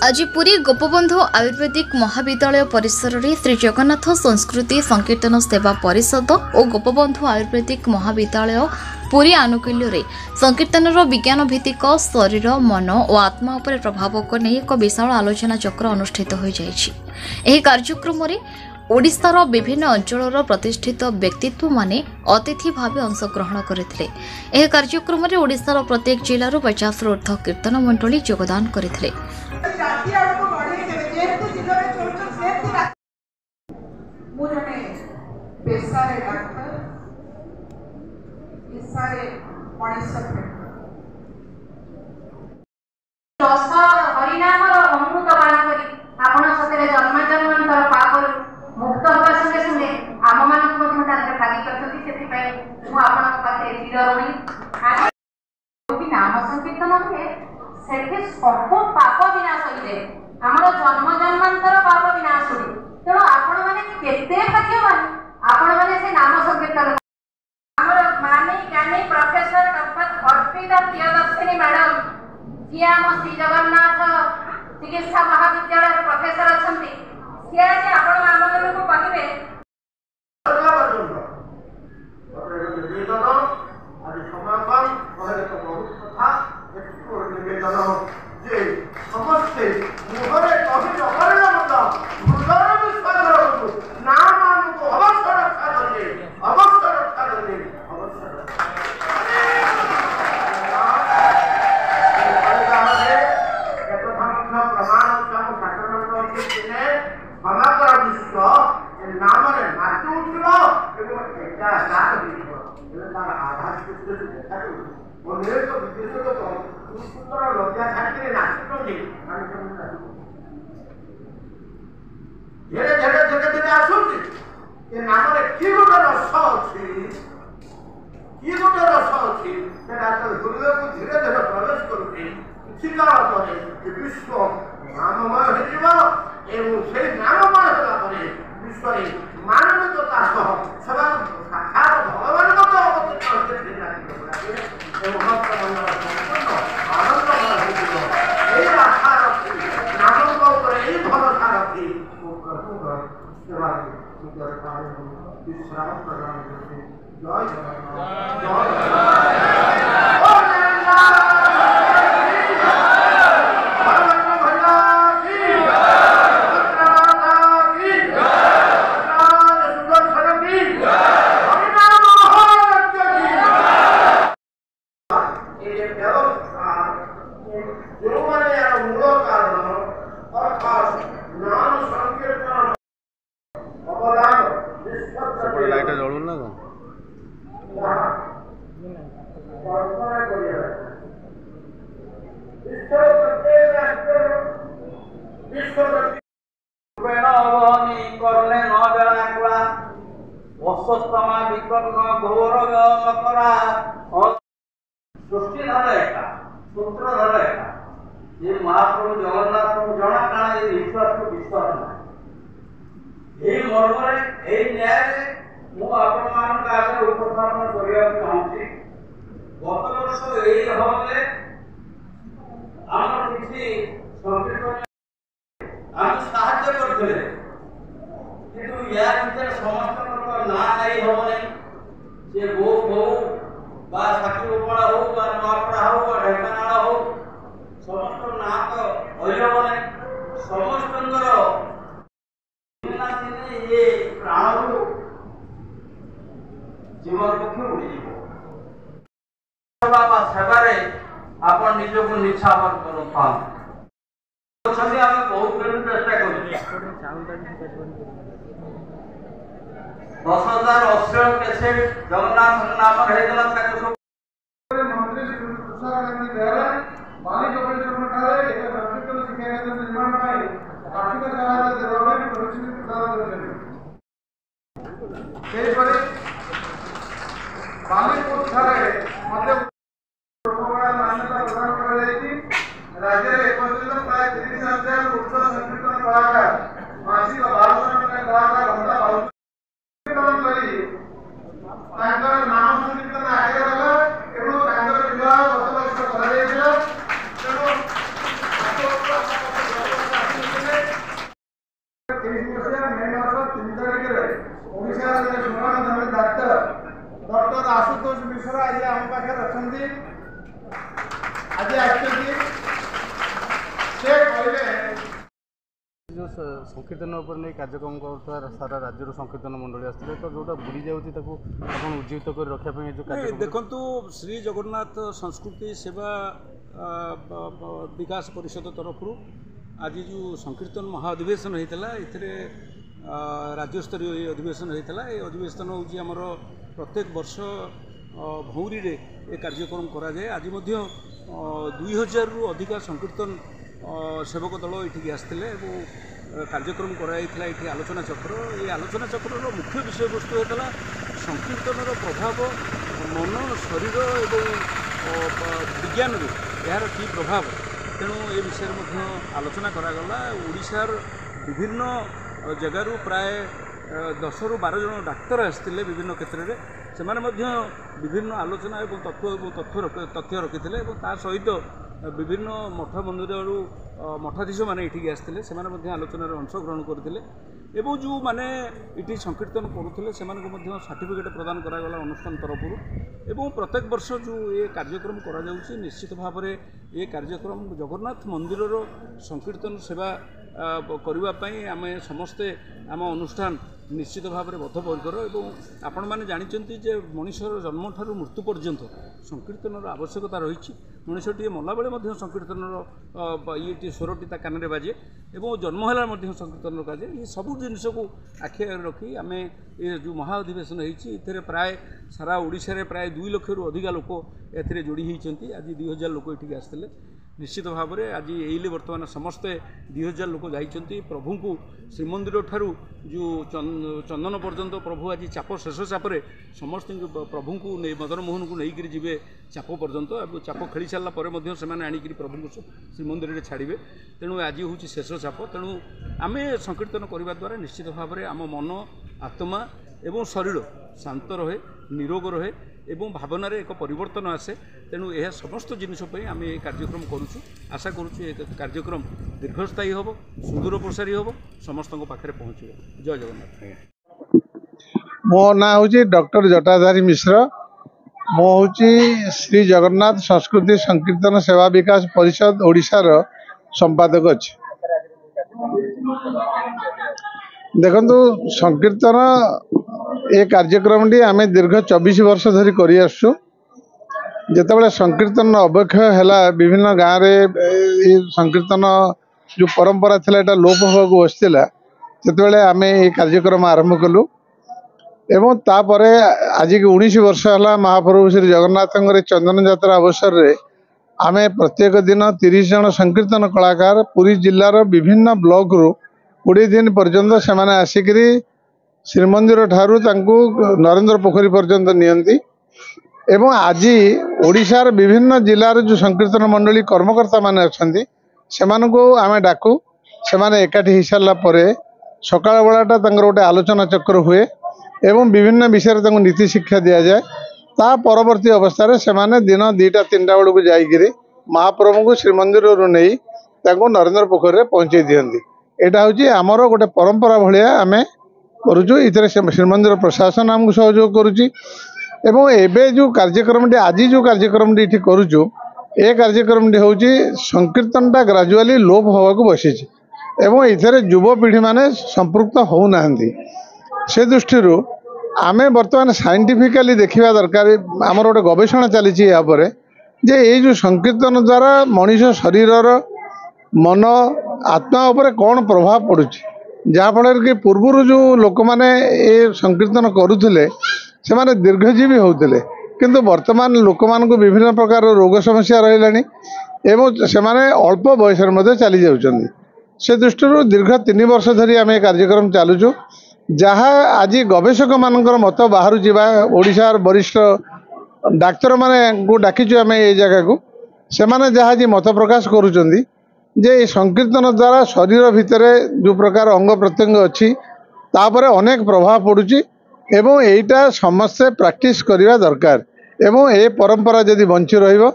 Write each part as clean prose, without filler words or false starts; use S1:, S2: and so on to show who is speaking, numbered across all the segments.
S1: आज पुरी गोपबंधु आयुर्वेदिक महाविद्यालय परिसर में श्री जगन्नाथ संस्कृति संकीर्तन सेवा परिषद और गोपबंधु आयुर्वेदिक महाविद्यालय पुरी आनुकूल्य संकीर्तन विज्ञान भित्तिक शरीर मन और आत्मा उपर प्रभाव को नहीं एक विशाल आलोचना चक्र अनुष्ठित हो जाए। कार्यक्रम में ओडिशार विभिन्न अंचल प्रतिष्ठित व्यक्तित्व माने अतिथि भाव अंशग्रहण करते। कार्यक्रम में ओडिशार प्रत्येक जिलूर 50 ऊर्ध्व कीर्तन मंडली योगदान करते।
S2: हरिनामर अमृत पान करी आपण सतरे जन्म जन्मांतर पापरु मुक्त होगा संगे संगे आम मानक मध्य तांत्रे भागी करछथि सेति पय मु आपनक पाखे चिरऋणी आदि नाम संकीर्तन के सेति सब पाप विनाश होइले हमर जन्म जन्मांतर पाप विनाश होई। तेणु आपण माने केते भाग्यवान आपण माने से नाम संकीर्तन हमर माने ज्ञानी professor doctor Arpita Priyadarshini madam ji आम श्री जगन्नाथ चिकित्सा महाविद्यालय प्रोफेसर अच्छा सी आज आपण आम को कहे महाप्रभु जगन्नाथ को जना काना ये विश्वास को विश्वास ना ए मर्मरे ए न्याय मु आपण मान का आगे उपस्थापन करिया चाहूची। गत वर्ष ए हले आम किछि संकीर्तन हम साहाय्य करथले किंतु या भीतर समस्त ना नहीं होने जे गो गो बा साकी उपड़ा हो बा नवापड़ा हो बा ढेकानाला हो समस्त ना तो अयबने समस्तंकर ये प्राण जीवन पक्षी उड़ी सेवा सेवारे आपण निज को निछावर करू था छथि हम बहुत दिन चेष्टा करू 10,000 अश्लील कैसेट जगन्नाथ नाम हेदला ताको मंत्री तुषार गांधी द्वारा मालिक ऑपरेशन ठारे एक प्रैक्टिकल शिक्षा केंद्र निर्माण पाई आर्थिक सहायता देवा में परिस्थिति प्रदान करते के परे मालिक ठारे मध्य प्रोग्राम मान्यता प्रदान कर जाई राज्य रे एकत्रित प्राय 30,000 उच्च संकीर्तन कलाकार मासिक 1200 कलाकार घंटा नाम संकीर्तन आगे गला एवं विवाह 10 वर्ष कर
S3: मे मास 3 तारिख ओडिशा सुनामधन्य डाक्टर डॉक्टर आशुतोष मिश्र आज आम पाखे अच्छा आज जो संकीर्तन उपर नहीं कार्यक्रम कर सारा राज्य संकीर्तन मंडली आसते तो जोटा बुड़ी जाऊँगी उज्जीवित कर रखापी जो
S4: देखु श्री जगन्नाथ संस्कृति सेवा विकास परिषद तरफ आज जो संकीर्तन महाअधिवेशन होता है राज्यस्तरीय अधिवेशन होता है। अधिवेशन हूँ आमर प्रत्येक वर्ष भौरी रे ये कार्यक्रम कराए। आज 2000 रु अधिक संकीर्तन सेवक दल ये आसते कार्यक्रम कराई ये आलोचना चक्र। ये आलोचना चक्र मुख्य विषय वस्तु होता संकीर्तन प्रभाव मन शरीर और विज्ञान यार की प्रभाव। तेणु ये विषय में आलोचना करागला। ओडिशार विभिन्न जगार प्राय 10 रु 12 जन डाक्तर आसते विभिन्न क्षेत्र में से विभिन्न आलोचना और तथ्य रखी सहित विभिन्न मठ मंदिर मठाधीश मैंने ये आसते से आलोचन अंशग्रहण करते एवं जो मैंने ये संकीर्तन करुले से सर्टिफिकेट प्रदान करागला अनुष्ठान तरफ एवं प्रत्येक वर्ष जो ये कार्यक्रम करा निश्चित भाव में ये कार्यक्रम जगन्नाथ मंदिर संकीर्तन सेवा करने आम समस्ते आम अनुष्ठान निश्चित भाव में बद्धपरिकर एवं आपण मैंने जानते जे मनुष्यर जन्म ठार मृत्यु पर्यंत संकीर्तन आवश्यकता रही। मनुष्यटी मला बेले संकीर्तन ये स्वरटी कान में बाजे और जन्म है संकीर्तन बाजे। ये सब जिनस को आखि रखी आम ये जो महाअधिवेशन होती प्राय सारा ओडिशा प्राय 2 लाख रु अधिक लोक ए जोड़ी होती। आज 2000 लोक ये आसते निश्चित भाव में आज ये बर्तमान समस्ते 2000 लोक जाइंट प्रभु को श्रीमंदिर ठारू जो चंदन पर्यंत प्रभु आज चाप शेष चापे समस्त प्रभु को मदन मोहन को लेकर जी चाप पर्यंत चाप खेली सारापर से आणिक प्रभु को श्रीमंदिर छाड़े। तेणु आज हूँ शेष चाप। तेणु आम संकीर्तन करने द्वारा निश्चित भाव में आम मन आत्मा एवं शरीर शांत रहे निरोग रहे एवं भावना एक परिवर्तन आसे। तेणु यह समस्त जिनसपी आम ये कार्यक्रम करुचु। आशा करुचु कार्यक्रम दीर्घस्थायी हम सुदूर प्रसारी हम समस्त पाखे पहुँच। जय जगन्नाथ।
S3: मो ना हूँ डॉक्टर जटाधारी मिश्र। मो हूँ श्री जगन्नाथ संस्कृति संकीर्तन सेवा विकास परिषद ओडिशार संपादक अच्छे। देखु संकीर्तन ये कार्यक्रम टी आम दीर्घ 24 वर्ष धरी करी आसु। जितेबाला संकीर्तन अवक्षय है विभिन्न गाँव में संकीर्तन जो परंपरा थिला एटा लोप होगा बसला से आम ये कार्यक्रम आरंभ कलु एवं तापर आज की 19 वर्ष है महाप्रभु श्री जगन्नाथ चंदन यात्रा अवसर में आम प्रत्येक दिन 30 जन संकीर्तन कलाकार पुरी जिलार विभिन्न ब्लॉक रु 20 दिन पर्यंत से आसिक श्रीमंदिर ठारू नरेंद्र पोखरी पर्यंत नियंती एवं आज ओडिशार विभिन्न जिलार जो संकीर्तन मंडली कर्मकर्ता माने अछंती सेमान को आमे डाकू से एकाठी हो सारा सकाळ बेलाटा गोटे आलोचना चक्र हुए एवं विभिन्न विषय नीति शिक्षा दि जाए। ता परवर्ती अवस्था से दिन 2टा 3टा बेलू जाकर महाप्रभु को श्रीमंदिर नहीं नरेंद्र पोखरी में पहुँचे दिखती। यहाँ हूँ आमर गोटे परंपरा भाया आम करुचु। इधर श्रीमंदिर प्रशासन आमको सहयोग करुच्ची एवं एबे जो कार्यक्रम आज जो कार्यक्रम करुचु ए कार्यक्रम हूँ संकीर्तनटा ग्राजुआली लोप होगा बसी एवं इधर युवपीढ़ी माने संपृक्त होना से दृष्टि आम बर्तमान साइंटिफिकली देखा दरकार। आमर गोटे गवेषणा चली जे ये जो संकीर्तन द्वारा मनीष शरीर मन आत्मा उपर कौन प्रभाव पड़ुछि जहाँफल कि पूर्वर जो लोक मैंने ये संकीर्तन करुले से माने दीर्घजीवी होते किंतु वर्तमान लोक मान विभिन्न प्रकार रोग समस्या रही एवं से अल्प बयस चली जाऊँच। से दृष्टि दीर्घ 3 वर्ष धरी आम कार्यक्रम चलुचु जहाँ आज गवेषक मानकर मत बाहर जावा ओडिशार वरिष्ठ डाक्तर माने को डाकिचु आम ये जगह को से जहाँ जी मत प्रकाश करुँच जे संकीर्तन द्वारा शरीर भितर जो प्रकार अंग प्रत्यंग अच्छी तापर अनेक प्रभाव पड़ुची एवं एटा समस्ते प्रैक्टिस करवा दरकार एवं ए परंपरा जदि बंची रहिबो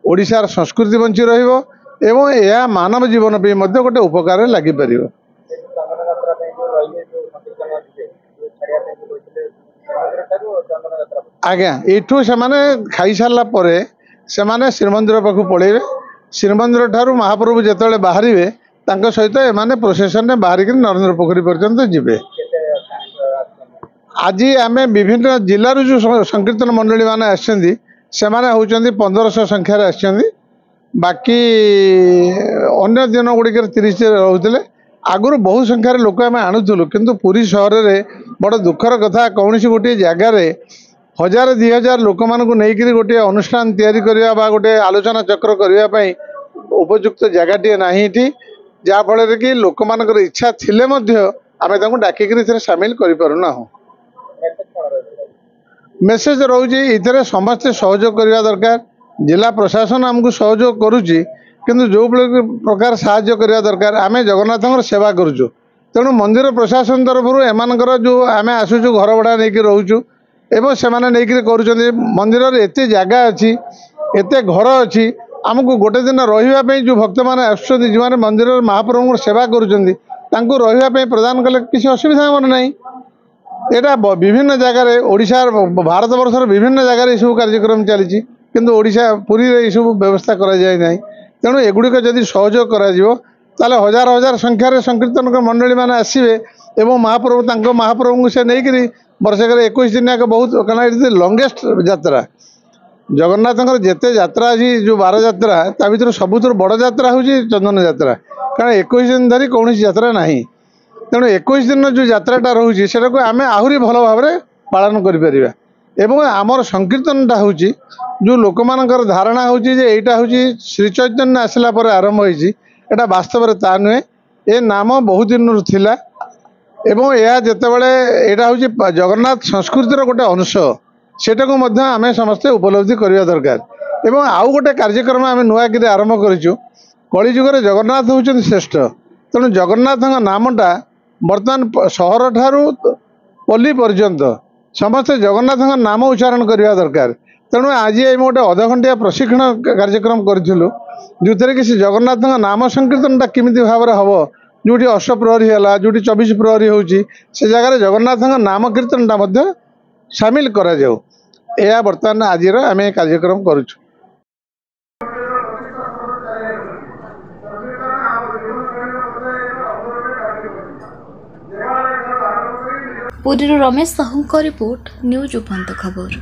S3: ओडिशार संस्कृति बंची रहिबो एवं यह मानव जीवन पे गोटे उपकार लगी पारिबो। आज्ञा एठू से खाई सारा पर से श्रीमंदिर पाखु पलैबे श्रीमंदिर ठारू महाप्रभु जिते बाहर सहित एमाने प्रोसेसन बाहर नरेंद्र पोखरी पर्यंत जीवे। आज आम विभिन्न जिलूर जो संकीर्तन मंडली मैंने आसछन्ति सेमाने होउछन्ति 1500 संख्यार आसछन्ति। बाकी अन्य दिन गुड़िक 30 रोते आगुरी बहु संख्यार लोक आम आणुलु किंतु पुरी सहर में बड़ दुखर कथा कौन गोटे जगार 1000-2000 लोक मानक नहीं गोटे अनुष्ठान तैयारी करने गोटे आलोचना चक्र करने उपयुक्त जगह ना जहाँफल कि लोक मान इच्छा थिले आम डाकिक सामिल करूना। मेसेज रोचे इधर समस्ते सहयोग करने दरकार। जिला प्रशासन आमको सहयोग करुच्ची किंतु जो प्रकार साहाय्य करने दरकार आम जगन्नाथ सेवा करुचु तेणु मंदिर प्रशासन तरफ एमानकर जो आम आसुचु घर भड़ा नहीं रोचु एवं से नहीं कर मंदिर एत जगह अच्छी एत घर अच्छी आमको गोटे दिन रही जो भक्त मैंने आसुच्च जो मंदिर महाप्रभु सेवा करें प्रदान कले किसी असुविधा मन ना। यहाँ विभिन्न जगार ओडिशार भारत वर्षर विभिन्न जगार सब कार्यक्रम चली किंतु ओडिशा पुरी ये सब व्यवस्था कराए तेणु एगुड़िक जदि सहयोग कर हजार हजार संख्यार संकीर्तन मंडली मैंने आसवे एवं महाप्रभु से नहीं वर्षक 21 दिन एक बहुत कहना लंगेस्ट यात्रा जगन्नाथ जिते यात्रा अच्छी जो 12 यात्रा ता भर सबुठ बड़ यात्रा हूँ चंदन यात्रा कारण 21 दिन धरी कौन यात्रा ना तेणु 21 दिन जो यात्राटा रोचे से आम आहरी भल भाव पालन कर आमर संकीर्तनटा हूँ जो लोक मानकर धारणा हूँ यहाँ हूँ श्री चैतन्य आसला आरंभ होती वास्तव में ता नुहे ए नाम बहुत दिन थिला एवं यह जितेबाला यहाँ हूँ जगन्नाथ संस्कृतिर गोटे अंश सेटा को आम समस्ते उपलब्धि करने दरकार। एवं आउ गोटे कार्यक्रम आम नुआक आरंभ करूँ कलिजुगर जगन्नाथ होउछन्ति श्रेष्ठ तेणु जगन्नाथ नामटा बर्तमान सहर ठारू पल्ली पर्यंत समस्ते जगन्नाथ नाम उच्चारण करने दरकार। तेणु आज आम गोटे अध घंटिया प्रशिक्षण कार्यक्रम करूँ जो कि से जगन्नाथ नाम संकीर्तनटा केमिति भाव में हम जोटी अष्टप्रहरी है जोटी 24 प्रहरी होची से जगह जगन्नाथ नाम कीर्तनटा सामिल करा जाऊ यह बर्तमान आज आम कार्यक्रम करूँ।
S1: पुरी रमेश साहू रिपोर्ट न्यूज उपंत खबर।